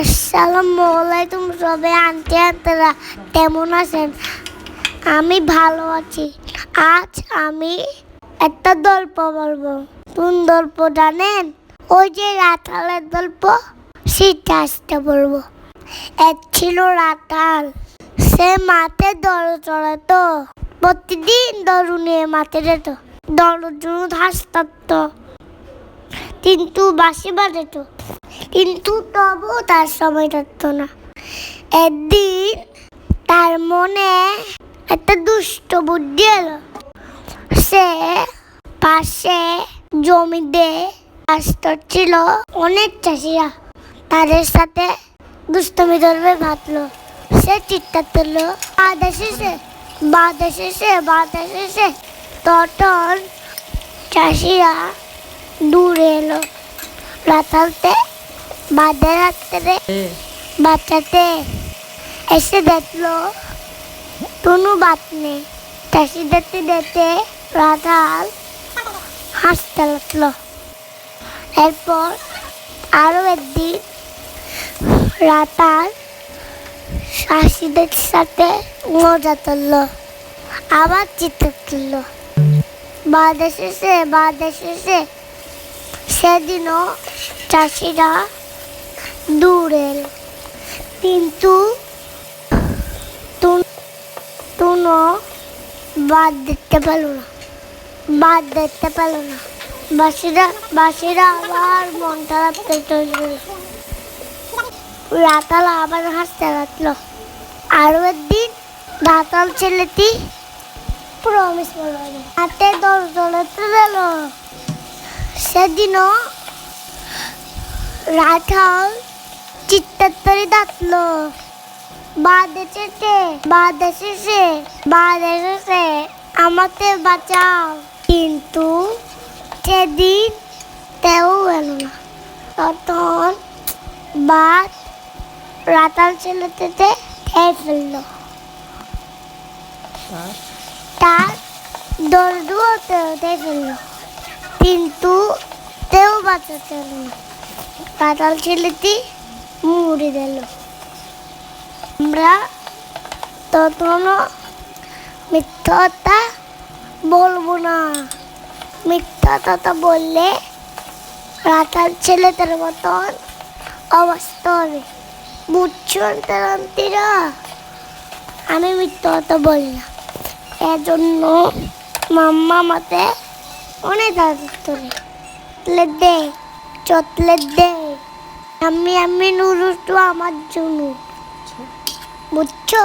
আসসালামু আলাইকুম সবাই, আন্টি আন্টিরা কেমন আছেন? আমি ভালো আছি। আজ আমি একটা গল্প বলবো। কোন গল্প জানেন? ওই যে রাতালের গল্প, সেটা আজকে বলবো। এক ছিল রাতাল। সে মাঠে দড় চড়াতো। প্রতিদিন দড় নিয়ে মাঠে যেত। দড়ের জন্য ঘাস কাটতো, কিন্তু বাঁশি বাজাত, কিন্তু তবু তার সময় থাকতো না। একদিন তার মনে একটা দুষ্ট বুদ্ধি এলো। সে পাশে জমিতে চাষ করছিল অনেক চাষিরা। তাদের সাথে দুষ্টমি ধরবে ভাবলো। সে চিৎকার তুললো, বাধা শেষে, বাধা শেষে, বাধা শেষে। তখন চাষিরা দূরে এলো রাতালতে বাঁধের হাতে বাঁচাতে। এসে দেখলো কোনো বাত নেই। চাষি দেখতে দেখতে রাতাল হাসতে লাগলো। এরপর আরো একদিন রাতাল চাষিদের সাথে মজা তুললো, আবার চিৎকার তুললো, বাঁধা শেষে, বাঁধা শেষে। সেদিনও চাষিরা দূরে এলো, কিন্তু তুনো বাদ দেখতে পেল না, বাদ দেখতে পেল না। বাসিরা আবার মন খারাপ করে রাতাল আবার হাসতে লাগলো। আরো একদিন রাতাল ছেলেটি প্রমিস করলো, হাতে দড় চড়াতে গেল। সেদিনও রাতাল চিৎকার করে ডাকলো, বাঁধে শেষে, বাঁধে শেষে, বাঁধে শেষে, আমাকে বাঁচাও। কিন্তু সেদিন তেও এলো না। তখন বাঘ রাতাল ছেলেতে খেয়ে ফেললো। তার দরদুও তেউতে ফেললো, কিন্তু তেও বাঁচাতে হলো না। রাতাল ছেলেটি মরে গেল। আমরা তখনও মিথ্যা কথা বলবো না। মিথ্যা কথা বললে রাতাল ছেলেদের মতন অবস্থা হবে, বুঝছেন তারা? আমি মিথ্যা কথা বলি না, এজন্য মাম্মা আমাকে অনেক আদর দে, চকলেট দে। আমি নুডলস আমার জন্য, বুঝছো?